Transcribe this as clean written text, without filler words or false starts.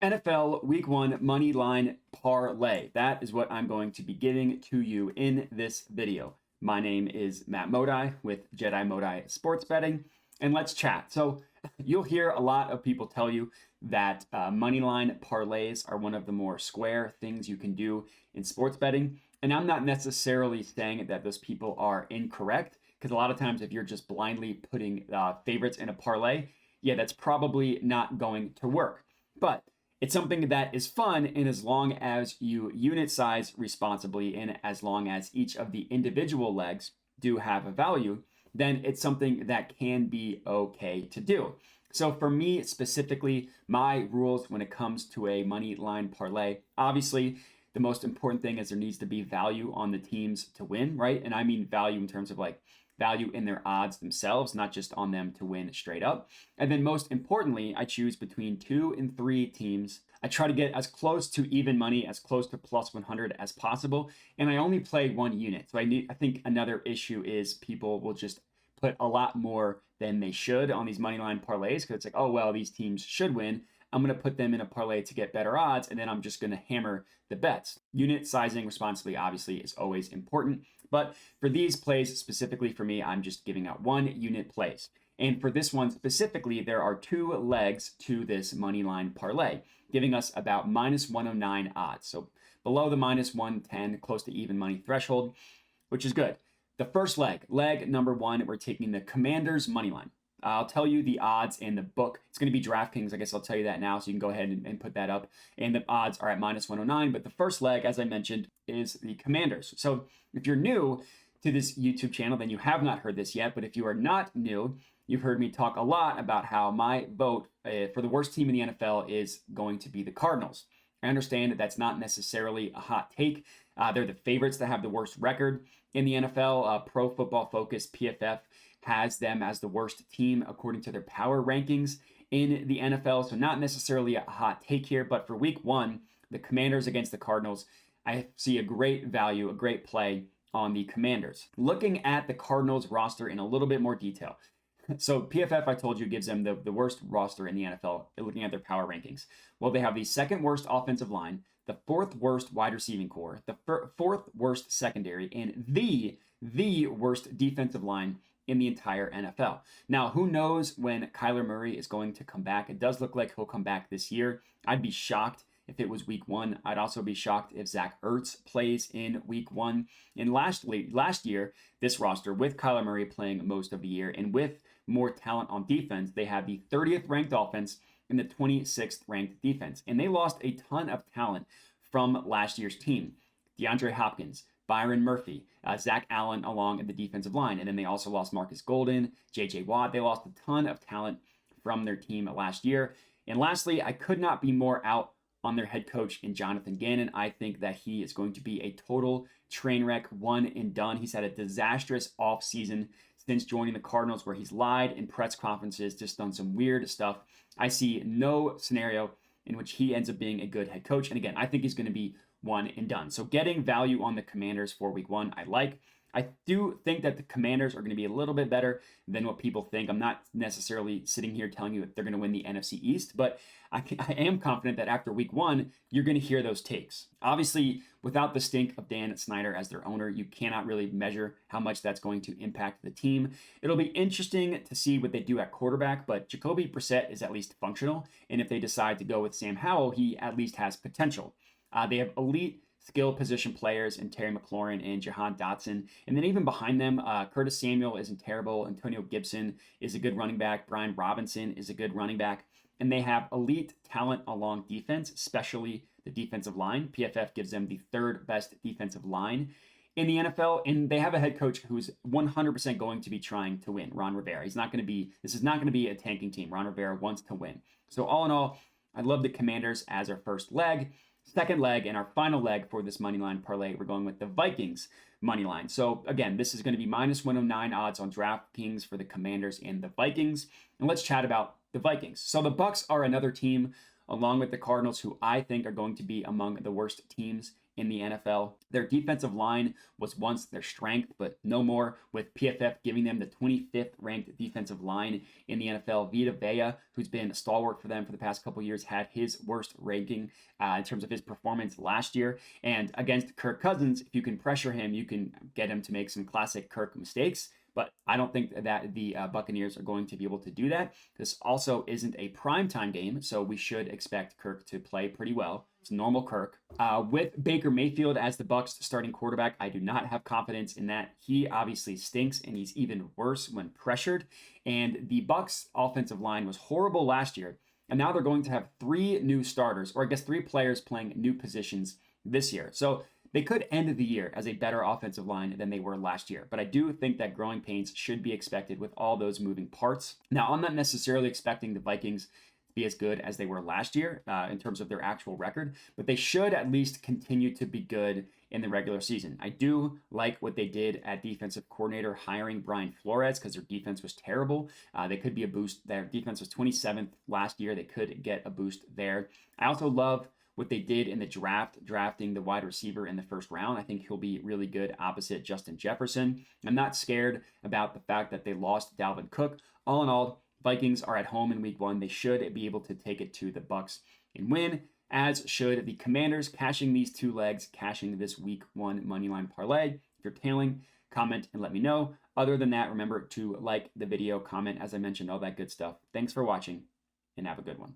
NFL Week 1 Moneyline Parlay. That is what I'm going to be giving to you in this video. My name is Matt Modi with Jedi Modi Sports Betting, and let's chat. So you'll hear a lot of people tell you that Moneyline Parlays are one of the more square things you can do in sports betting, and I'm not necessarily saying that those people are incorrect, because a lot of times if you're just blindly putting favorites in a parlay, yeah, that's probably not going to work. But it's something that is fun, and as long as you unit size responsibly, and as long as each of the individual legs do have a value, then it's something that can be okay to do. So for me specifically, my rules when it comes to a money line parlay, obviously the most important thing is there needs to be value on the teams to win, right? And I mean value in terms of like value in their odds themselves, not just on them to win straight up. And then most importantly, I choose between 2 and 3 teams. I try to get as close to even money, as close to plus 100 as possible. And I only play one unit. So I think another issue is people will just put a lot more than they should on these money line parlays, because it's like, oh, well, these teams should win. I'm going to put them in a parlay to get better odds, and then I'm just going to hammer the bets. Unit sizing responsibly, obviously, is always important. But for these plays, specifically for me, I'm just giving out one unit plays. And for this one specifically, there are 2 legs to this money line parlay, giving us about minus 109 odds. So below the minus 110, close to even money threshold, which is good. The first leg number 1, we're taking the Commanders money line. I'll tell you the odds in the book. It's going to be DraftKings. I guess I'll tell you that now, so you can go ahead and put that up. And the odds are at minus 109. But the first leg, as I mentioned, is the Commanders. So if you're new to this YouTube channel, then you have not heard this yet. But if you are not new, you've heard me talk a lot about how my vote for the worst team in the NFL is going to be the Cardinals. I understand that that's not necessarily a hot take. They're the favorites that have the worst record in the NFL. Pro Football Focus, PFF, has them as the worst team according to their power rankings in the NFL. So not necessarily a hot take here, but for week 1, the Commanders against the Cardinals, I see a great value, a great play on the Commanders. Looking at the Cardinals roster in a little bit more detail. So PFF, I told you, gives them the worst roster in the NFL, looking at their power rankings. Well, they have the 2nd worst offensive line, the 4th worst wide receiving core, the 4th worst secondary, and the worst defensive line in the entire NFL. Now, who knows when Kyler Murray is going to come back? It does look like he'll come back this year. I'd be shocked if it was week 1. I'd also be shocked if Zach Ertz plays in week 1. And last year, this roster, with Kyler Murray playing most of the year and with more talent on defense, they had the 30th ranked offense and the 26th ranked defense. And they lost a ton of talent from last year's team. DeAndre Hopkins, Byron Murphy, Zach Allen along the defensive line. And then they also lost Marcus Golden, J.J. Watt. They lost a ton of talent from their team last year. And lastly, I could not be more out on their head coach in Jonathan Gannon. I think that he is going to be a total train wreck, one and done. He's had a disastrous offseason since joining the Cardinals, where he's lied in press conferences, just done some weird stuff. I see no scenario in which he ends up being a good head coach. And again, I think he's going to be one and done. So getting value on the Commanders for week 1, I like. I do think that the Commanders are going to be a little bit better than what people think. I'm not necessarily sitting here telling you that they're going to win the NFC East, but I am confident that after week 1, you're going to hear those takes. Obviously, without the stink of Dan Snyder as their owner, you cannot really measure how much that's going to impact the team. It'll be interesting to see what they do at quarterback, but Jacoby Brissett is at least functional, and if they decide to go with Sam Howell, he at least has potential. They have elite skill position players in Terry McLaurin and Jahan Dotson. And then even behind them, Curtis Samuel isn't terrible. Antonio Gibson is a good running back. Brian Robinson is a good running back. And they have elite talent along defense, especially the defensive line. PFF gives them the 3rd best defensive line in the NFL. And they have a head coach who's 100% going to be trying to win, Ron Rivera. This is not going to be a tanking team. Ron Rivera wants to win. So all in all, I love the Commanders as our first leg. Second leg and our final leg for this moneyline parlay, we're going with the Vikings moneyline. So again, this is going to be minus 109 odds on DraftKings for the Commanders and the Vikings. And let's chat about the Vikings. So the Bucks are another team, along with the Cardinals, who I think are going to be among the worst teams in the NFL. Their defensive line was once their strength, but no more, with PFF giving them the 25th ranked defensive line in the NFL. Vita Vea, who's been a stalwart for them for the past couple years, had his worst ranking in terms of his performance last year. And against Kirk Cousins, if you can pressure him, you can get him to make some classic Kirk mistakes. But I don't think that the Buccaneers are going to be able to do that. This also isn't a primetime game, so we should expect Kirk to play pretty well. It's normal Kirk. With Baker Mayfield as the Bucs starting quarterback, I do not have confidence in that. He obviously stinks, and he's even worse when pressured. And the Bucs offensive line was horrible last year, and now they're going to have 3 new starters, or I guess 3 players playing new positions this year. So they could end the year as a better offensive line than they were last year, but I do think that growing pains should be expected with all those moving parts. Now, I'm not necessarily expecting the Vikings to be as good as they were last year in terms of their actual record, but they should at least continue to be good in the regular season. I do like what they did at defensive coordinator, hiring Brian Flores, because their defense was terrible. They could be a boost. Their defense was 27th last year. They could get a boost there. I also love what they did in the draft, drafting the wide receiver in the first round. I think he'll be really good opposite Justin Jefferson. I'm not scared about the fact that they lost Dalvin Cook. All in all, Vikings are at home in week 1. They should be able to take it to the Bucs and win, as should the Commanders, cashing these 2 legs, cashing this week 1 Moneyline parlay. If you're tailing, comment and let me know. Other than that, remember to like the video, comment, as I mentioned, all that good stuff. Thanks for watching, and have a good one.